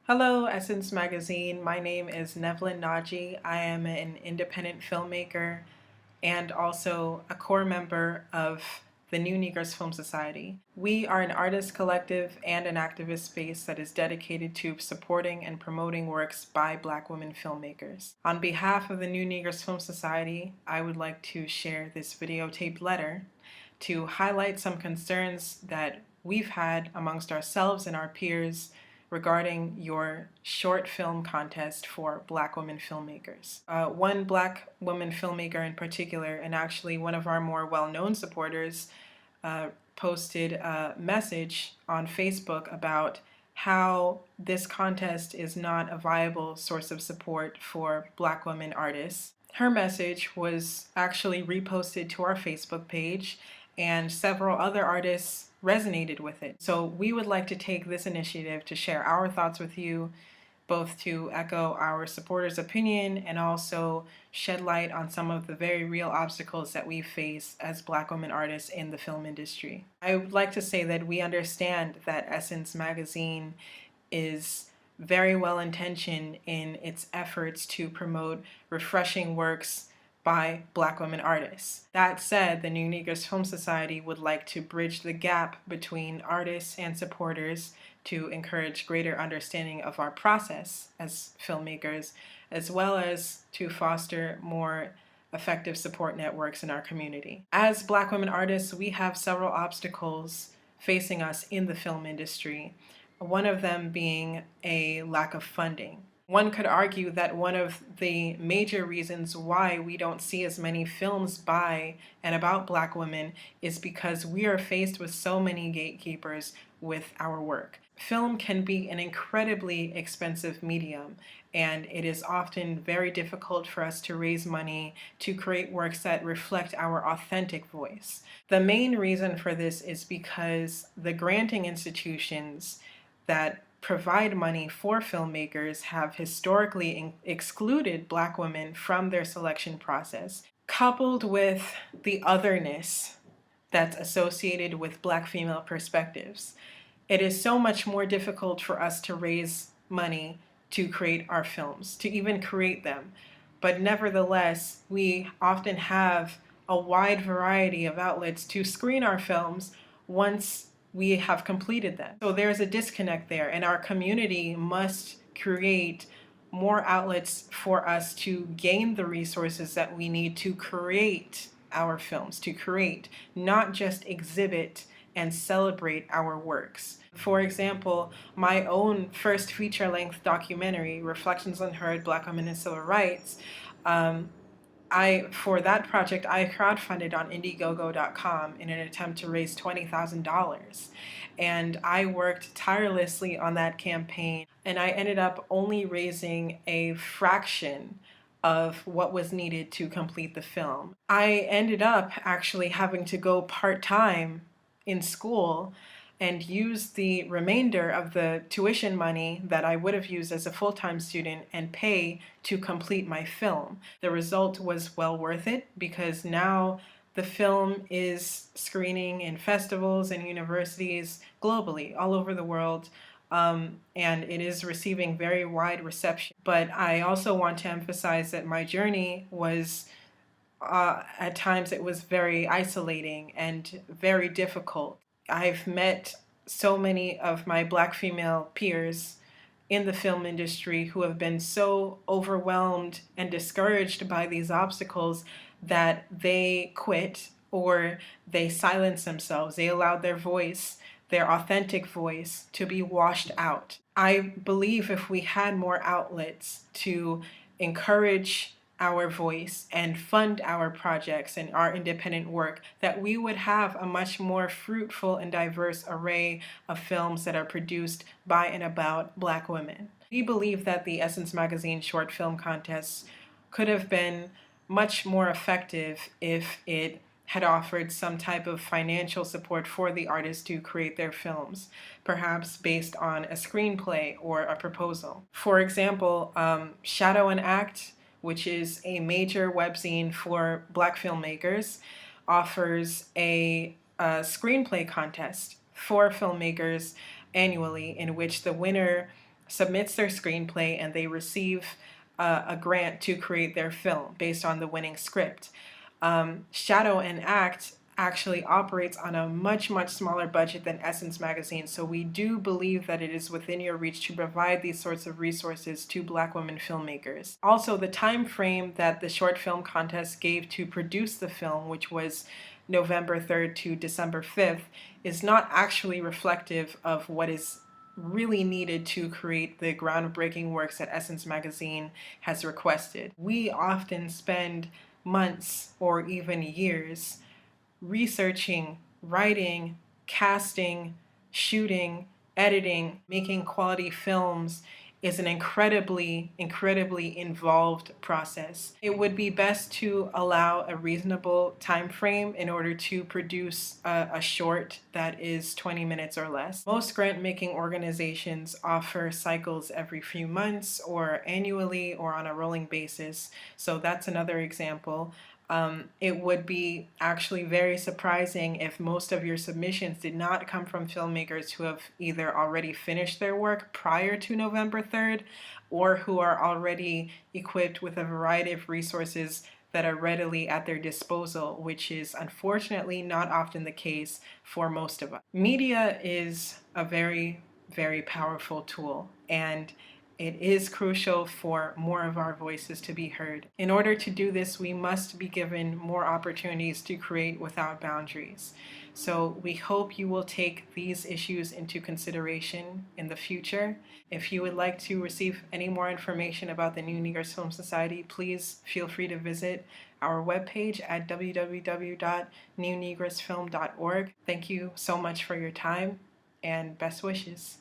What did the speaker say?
Hello, Essence Magazine. My name is Nevlin Naji. I am an independent filmmaker and also a core member of the New Negroes Film Society. We are an artist collective and an activist space that is dedicated to supporting and promoting works by Black women filmmakers. On behalf of the New Negroes Film Society, I would like to share this videotaped letter to highlight some concerns that we've had amongst ourselves and our peers regarding your short film contest for Black women filmmakers. One Black woman filmmaker in particular, and actually one of our more well-known supporters, posted a message on Facebook about how this contest is not a viable source of support for Black women artists. Her message was actually reposted to our Facebook page, and several other artists resonated with it. So we would like to take this initiative to share our thoughts with you, both to echo our supporters' opinion and also shed light on some of the very real obstacles that we face as Black women artists in the film industry. I would like to say that we understand that Essence Magazine is very well intentioned in its efforts to promote refreshing works by Black women artists. That said, the New Negroes Film Society would like to bridge the gap between artists and supporters to encourage greater understanding of our process as filmmakers, as well as to foster more effective support networks in our community. As Black women artists, we have several obstacles facing us in the film industry, one of them being a lack of funding. One could argue that one of the major reasons why we don't see as many films by and about Black women is because we are faced with so many gatekeepers with our work. Film can be an incredibly expensive medium, and it is often very difficult for us to raise money to create works that reflect our authentic voice. The main reason for this is because the granting institutions that provide money for filmmakers have historically excluded Black women from their selection process, coupled with the otherness that's associated with Black female perspectives. It is so much more difficult for us to raise money to create our films, to even create them. But nevertheless, we often have a wide variety of outlets to screen our films once we have completed them. So there's a disconnect there, and our community must create more outlets for us to gain the resources that we need to create our films, to create, not just exhibit and celebrate our works. For example, my own first feature-length documentary, Reflections Unheard: Black Women and Civil Rights, for that project, I crowdfunded on Indiegogo.com in an attempt to raise $20,000. And I worked tirelessly on that campaign, and I ended up only raising a fraction of what was needed to complete the film. I ended up actually having to go part-time in school and use the remainder of the tuition money that I would have used as a full-time student and pay to complete my film. The result was well worth it because now the film is screening in festivals and universities globally, all over the world, and it is receiving very wide reception. But I also want to emphasize that my journey was at times it was very isolating and very difficult. I've met so many of my Black female peers in the film industry who have been so overwhelmed and discouraged by these obstacles that they quit or they silence themselves. They allowed their voice, their authentic voice, to be washed out. I believe if we had more outlets to encourage our voice and fund our projects and our independent work, that we would have a much more fruitful and diverse array of films that are produced by and about Black women. We believe that the Essence Magazine short film contest could have been much more effective if it had offered some type of financial support for the artists to create their films, perhaps based on a screenplay or a proposal. For example, Shadow and Act, which is a major webzine for Black filmmakers, offers a screenplay contest for filmmakers annually in which the winner submits their screenplay and they receive a grant to create their film based on the winning script. Shadow and Act actually operates on a much, much smaller budget than Essence Magazine, so we do believe that it is within your reach to provide these sorts of resources to Black women filmmakers. Also, the time frame that the short film contest gave to produce the film, which was November 3rd to December 5th, is not actually reflective of what is really needed to create the groundbreaking works that Essence Magazine has requested. We often spend months or even years researching, writing, casting, shooting, editing, making quality films is an incredibly involved process. It would be best to allow a reasonable time frame in order to produce a short that is 20 minutes or less. Most grant-making organizations offer cycles every few months or annually or on a rolling basis, so that's another example. It would be actually very surprising if most of your submissions did not come from filmmakers who have either already finished their work prior to November 3rd or who are already equipped with a variety of resources that are readily at their disposal, which is unfortunately not often the case for most of us. Media is a very, very powerful tool, and it is crucial for more of our voices to be heard. In order to do this, we must be given more opportunities to create without boundaries. So we hope you will take these issues into consideration in the future. If you would like to receive any more information about the New Negroes Film Society, please feel free to visit our webpage at www.newnegroesfilm.org. Thank you so much for your time and best wishes.